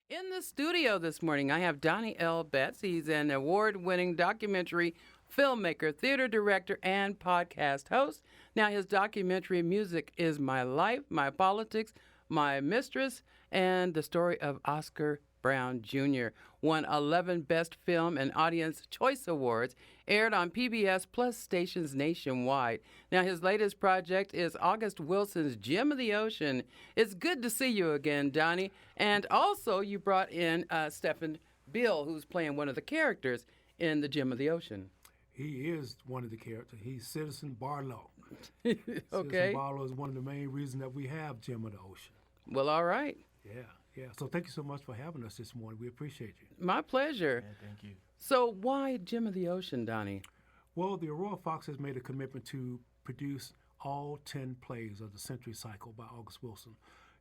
In the studio this morning, I have Donnie L. Betts. He's an award winning documentary filmmaker, theater director, and podcast host. Now, his documentary music is My Life, My Politics, My Mistress, and the story of Oscar Brown Jr. Won 11 Best Film and Audience Choice Awards, aired on PBS Plus stations nationwide. Now, his latest project is August Wilson's Gem of the Ocean. It's good to see you again, Donnie. And also, you brought in Stephen Bill, who's playing one of the characters in the Gem of the Ocean. He is one of the characters. He's Citizen Barlow. Okay. Citizen Barlow is one of the main reasons that we have Gem of the Ocean. Well, all right. Yeah. So thank you so much for having us this morning. We appreciate you. My pleasure. Yeah, thank you. So, why Gem of the Ocean, Donnie? Well, the Aurora Fox has made a commitment to produce all 10 plays of the Century Cycle by August Wilson.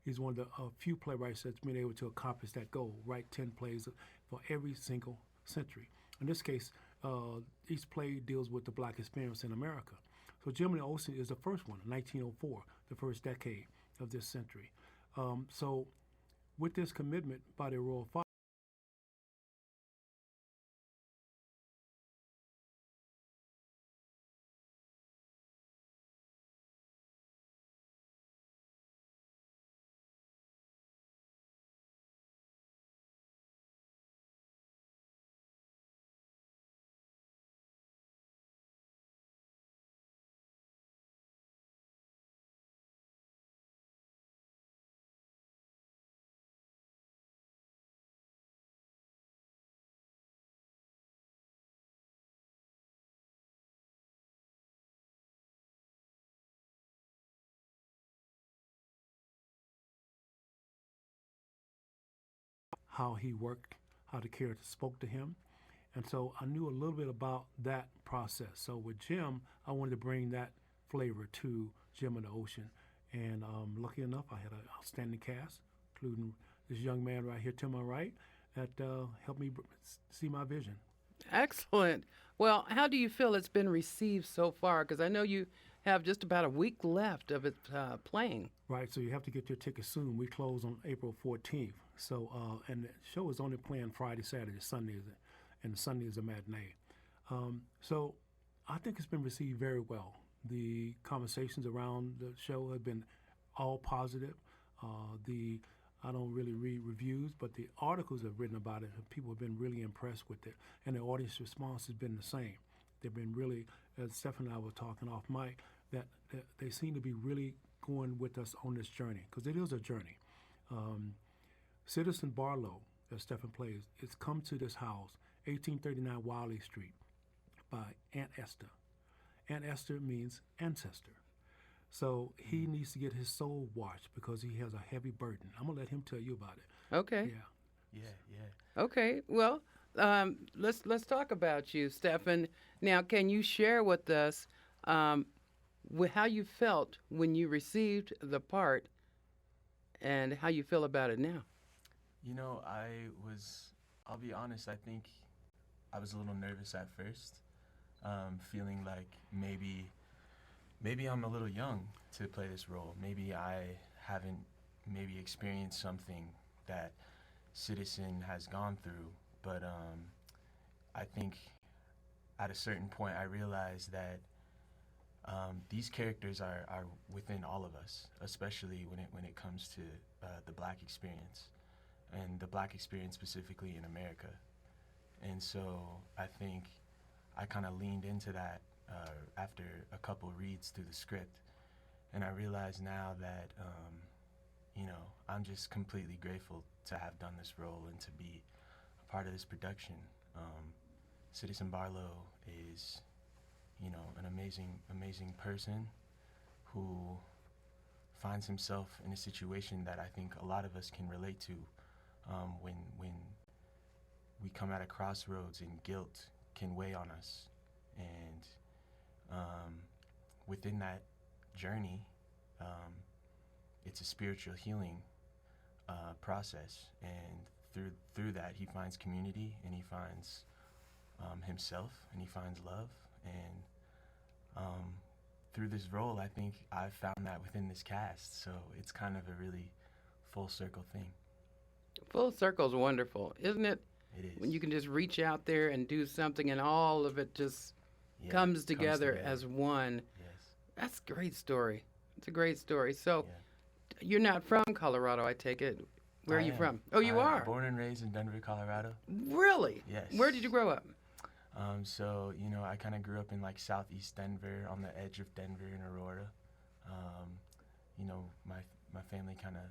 He's one of the few playwrights that's been able to accomplish that goal, write 10 plays for every single century. In this case, each play deals with the black experience in America. So Gem of the Ocean is the first one, 1904, the first decade of this century. So with this commitment by the Aurora Fox, how he worked, how the character spoke to him. And so I knew a little bit about that process. So with Jim, I wanted to bring that flavor to Gem of the Ocean. And lucky enough, I had an outstanding cast, including this young man right here to my right, that helped me see my vision. Excellent. Well, how do you feel it's been received so far? Because I know you have just about a week left of it playing. Right, so you have to get your tickets soon. We close on April 14th. So, and the show is only playing Friday, Saturday, Sunday, and Sunday is a matinee. So I think it's been received very well. The conversations around the show have been all positive. The I don't really read reviews, but the articles have written about it. People have been really impressed with it, and the audience response has been the same. They've been really, as Stephen and I were talking off mic, that they seem to be really going with us on this journey, because it is a journey. Citizen Barlow, that Stephen plays, is come to this house, 1839 Wiley Street, by Aunt Esther. Aunt Esther means ancestor. So he needs to get his soul washed because he has a heavy burden. I'm gonna let him tell you about it. Okay. Yeah. Okay. Well, let's talk about you, Stefan. Now, can you share with us how you felt when you received the part, and how you feel about it now? You know, I'll be honest, I think I was a little nervous at first, feeling like maybe I'm a little young to play this role. Maybe I haven't experienced something that Citizen has gone through. But I think at a certain point I realized that these characters are within all of us, especially when it comes to the black experience, and the black experience specifically in America. And so I think I kind of leaned into that after a couple reads through the script, and I realize now that I'm just completely grateful to have done this role and to be a part of this production. Citizen Barlow is, an amazing person who finds himself in a situation that I think a lot of us can relate to, when we come at a crossroads and guilt can weigh on us. And within that journey, it's a spiritual healing process, and through that he finds community, and he finds himself, and he finds love. And through this role, I think I've found that within this cast, so it's kind of a really full circle thing. Full circle's wonderful, isn't it? It is. When you can just reach out there and do something and all of it just Yeah, comes together as one. Yes. That's a great story. It's a great story. So Yeah. you're not from Colorado, I take it. Where are I you am. from? Oh, you I'm are? born and raised in Denver, Colorado. Really? Yes. Where did you grow up? So, I kind of grew up in like southeast Denver, on the edge of Denver and Aurora. My family kind of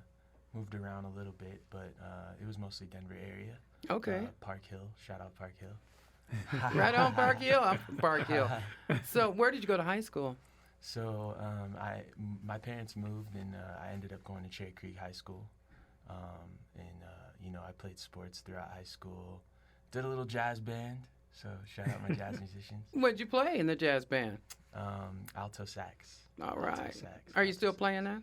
moved around a little bit, but it was mostly Denver area. Okay. Park Hill, shout out Park Hill. Right on Park Hill. I'm from Park Hill. So where did you go to high school? So my parents moved, and I ended up going to Cherry Creek High School. I played sports throughout high school. Did a little jazz band, so shout out my jazz musicians. What'd you play in the jazz band? Alto sax. All Alto right. sax, Are you alto still sax. playing that?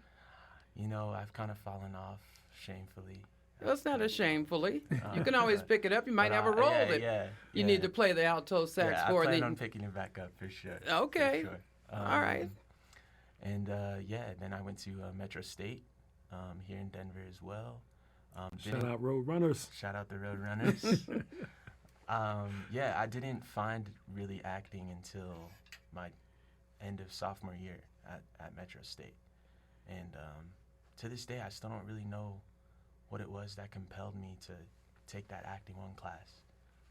I've kind of fallen off shamefully. That's not a shamefully. You can always pick it up. You might have a role that you need to play the alto sax yeah, for. I plan and on picking it back up for sure. Okay. For sure. All right. And then I went to Metro State here in Denver as well. Shout out Road Runners. Shout out the Road Runners. I didn't find really acting until my end of sophomore year at Metro State. And to this day, I still don't really know what it was that compelled me to take that acting one class.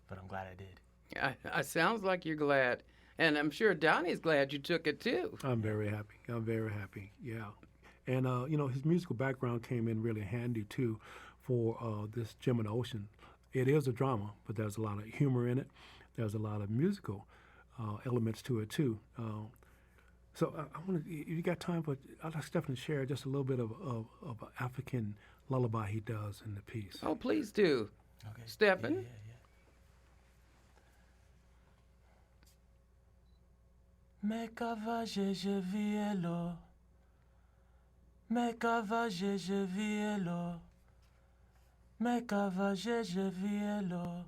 But I'm glad I did. I sounds like you're glad. And I'm sure Donnie's glad you took it too. I'm very happy. Yeah. And, his musical background came in really handy, too, for this Gem in the Ocean. It is a drama, but there's a lot of humor in it. There's a lot of musical elements to it, too. So I want to, you got time for, I'd like Stephen to share just a little bit of an African lullaby he does in the piece. Oh, please do. Okay. Stephen? Yeah. Mekavaje je vielo. Mekavaje je vielo. Mekavaje je vielo.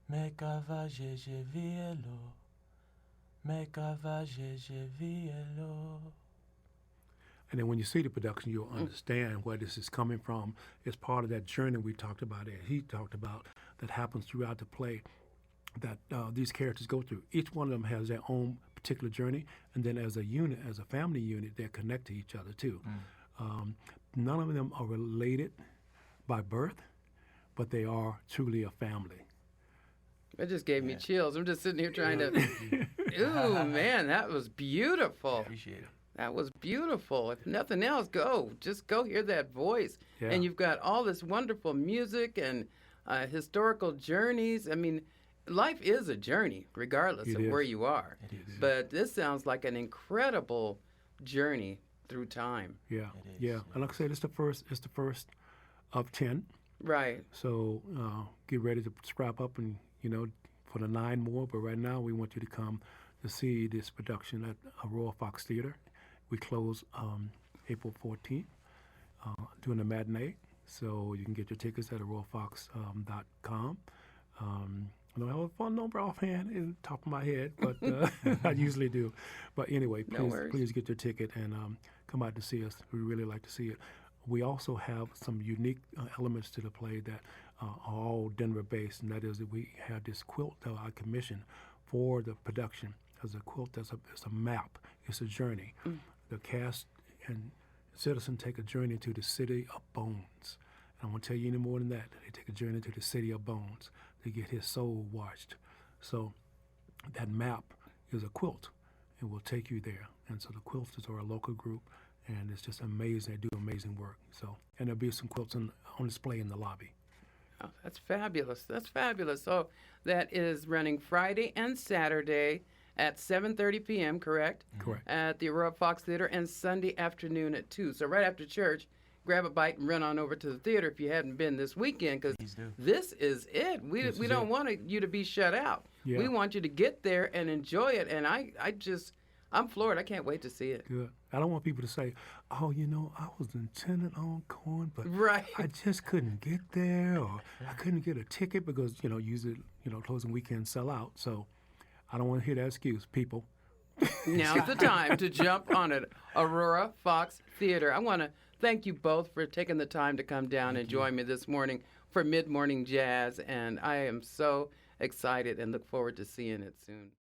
Mekavaje je vielo. Mekavaje je vielo. And then when you see the production, you'll understand where this is coming from. It's part of that journey we talked about, and he talked about, that happens throughout the play, that these characters go through. Each one of them has their own particular journey, and then as a unit, as a family unit, they're connected to each other too. None of them are related by birth, but they are truly a family. It just gave me chills. I'm just sitting here trying to. Ooh, man, that was beautiful. Appreciate it. That was beautiful. If nothing else, just go hear that voice. Yeah. And you've got all this wonderful music and historical journeys. I mean, life is a journey, regardless It of is. where you are. It is. But this sounds like an incredible journey through time. Yeah, It is, yeah. yeah. And like I said, it's the first of 10. Right. So get ready to scrap up and, for the 9 more. But right now, we want you to come to see this production at Aurora Fox Theater. We close April 14th doing a matinee. So you can get your tickets at aurorafox.com. I don't have a phone number offhand in the top of my head, but I usually do. But anyway, No worries. please get your ticket and come out to see us. We really like to see it. We also have some unique elements to the play that are all Denver-based, and that is that we have this quilt that I commissioned for the production. As a quilt, it's a map. It's a journey. The cast and citizen take a journey to the city of bones. And I won't tell you any more than that. They take a journey to the city of bones to get his soul washed. So that map is a quilt, and will take you there. And so the quilters are a local group, and it's just amazing. They do amazing work. So, and there'll be some quilts on display in the lobby. Oh, that's fabulous. That's fabulous. So that is running Friday and Saturday at 7:30 p.m., correct? Correct. At the Aurora Fox Theater, and Sunday afternoon at 2. So right after church, grab a bite and run on over to the theater if you hadn't been this weekend, because Please do. this is it. We This is don't it. want you to be shut out. Yeah. We want you to get there and enjoy it. And I'm floored. I can't wait to see it. Good. I don't want people to say, oh, I was intending on going, but Right. I just couldn't get there, or I couldn't get a ticket because, usually, closing weekends sell out. So I don't want to hear that excuse, people. Now's the time to jump on it. Aurora Fox Theater. I want to thank you both for taking the time to come down and join me this morning for Mid Morning Jazz. And I am so excited and look forward to seeing it soon.